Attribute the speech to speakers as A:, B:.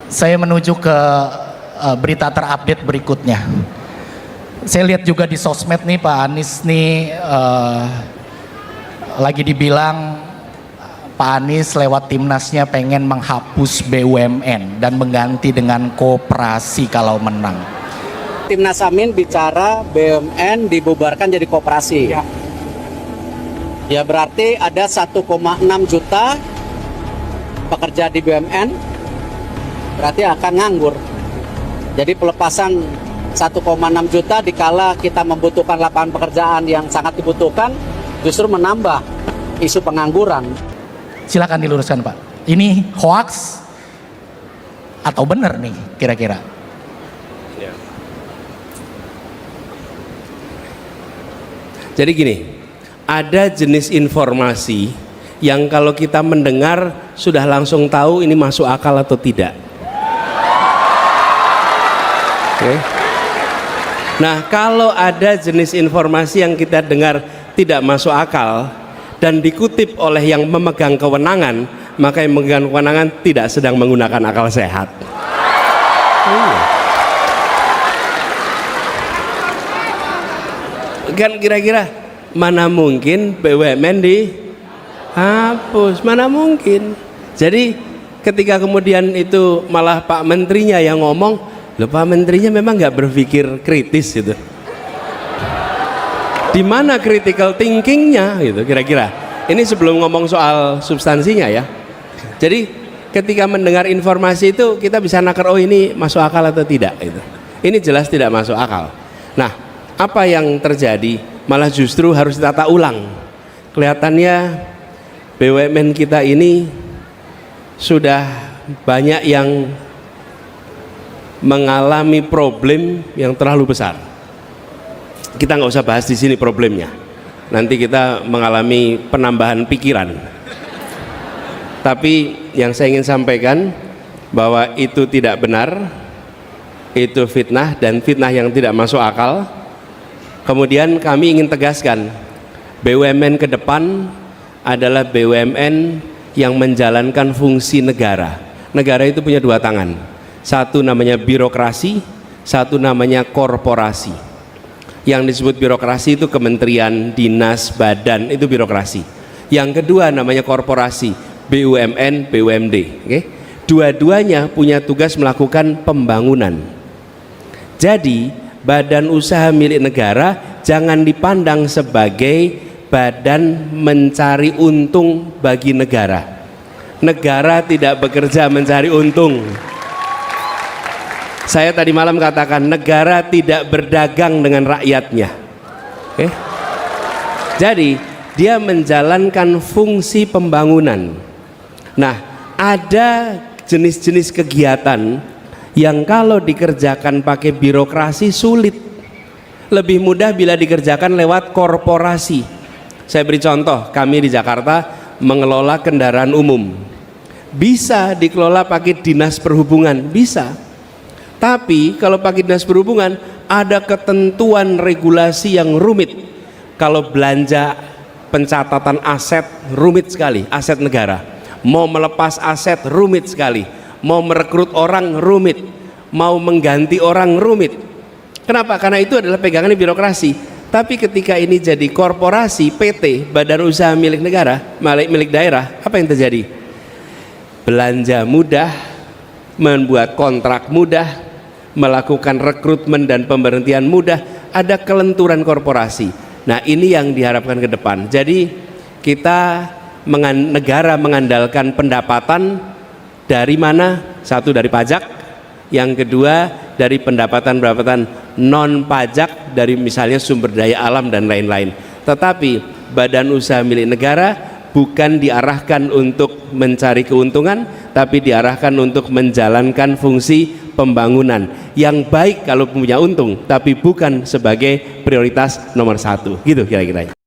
A: Saya menuju ke berita terupdate berikutnya. Saya lihat juga di sosmed nih Pak Anies nih lagi dibilang Pak Anies lewat timnasnya pengen menghapus BUMN dan mengganti dengan koperasi kalau menang.
B: Timnas Amin bicara BUMN dibubarkan jadi koperasi. Ya berarti ada 1,6 juta pekerja di BUMN berarti akan nganggur. Jadi pelepasan 1,6 juta dikala kita membutuhkan lapangan pekerjaan yang sangat dibutuhkan justru menambah isu pengangguran.
A: Silakan diluruskan Pak. Ini hoax atau benar nih kira-kira?
C: Ya. Jadi gini, ada jenis informasi yang kalau kita mendengar sudah langsung tahu ini masuk akal atau tidak. Oke. Nah, kalau ada jenis informasi yang kita dengar tidak masuk akal dan dikutip oleh yang memegang kewenangan, maka yang memegang kewenangan tidak sedang menggunakan akal sehat. Kan kira-kira mana mungkin BUMN dihapus, mana mungkin. Jadi ketika kemudian itu malah Pak Menterinya yang ngomong, loh Pak Menterinya memang nggak berpikir kritis gitu. Di mana critical thinkingnya gitu kira-kira. Ini sebelum ngomong soal substansinya ya. Jadi ketika mendengar informasi itu kita bisa naker, oh ini masuk akal atau tidak gitu. Ini jelas tidak masuk akal. Nah, apa yang terjadi? Malah justru harus ditata ulang. Kelihatannya BUMN kita ini sudah banyak yang mengalami problem yang terlalu besar. Kita nggak usah bahas di sini problemnya. Nanti kita mengalami penambahan pikiran. Tapi yang saya ingin sampaikan bahwa itu tidak benar, itu fitnah dan fitnah yang tidak masuk akal. Kemudian kami ingin tegaskan, BUMN ke depan adalah BUMN yang menjalankan fungsi negara. Negara itu punya dua tangan. Satu namanya birokrasi, satu namanya korporasi. Yang disebut birokrasi itu kementerian, dinas, badan, itu birokrasi. Yang kedua namanya korporasi, BUMN, BUMD. Okay? Dua-duanya punya tugas melakukan pembangunan. Jadi badan usaha milik negara jangan dipandang sebagai badan mencari untung bagi negara. Negara tidak bekerja mencari untung. Saya tadi malam katakan negara tidak berdagang dengan rakyatnya. Okay? Jadi dia menjalankan fungsi pembangunan. Nah, ada jenis-jenis kegiatan yang kalau dikerjakan pakai birokrasi sulit. Lebih mudah bila dikerjakan lewat korporasi. Saya beri contoh, kami di Jakarta mengelola kendaraan umum. Bisa dikelola pakai dinas perhubungan, bisa. Tapi kalau pakai dinas perhubungan ada ketentuan regulasi yang rumit. Kalau belanja pencatatan aset rumit sekali, aset negara. Mau melepas aset rumit sekali. Mau merekrut orang rumit. Mau mengganti orang rumit. Kenapa? Karena itu adalah pegangan birokrasi. Tapi ketika ini jadi korporasi, PT, badan usaha milik negara, milik daerah, apa yang terjadi? Belanja mudah, membuat kontrak mudah, melakukan rekrutmen dan pemberhentian mudah, ada kelenturan korporasi. Nah, ini yang diharapkan ke depan. Jadi kita negara mengandalkan pendapatan dari mana? Satu dari pajak, yang kedua dari pendapatan non pajak dari misalnya sumber daya alam dan lain-lain. Tetapi badan usaha milik negara bukan diarahkan untuk mencari keuntungan, tapi diarahkan untuk menjalankan fungsi pembangunan yang baik kalau punya untung, tapi bukan sebagai prioritas nomor satu. Gitu kira-kira.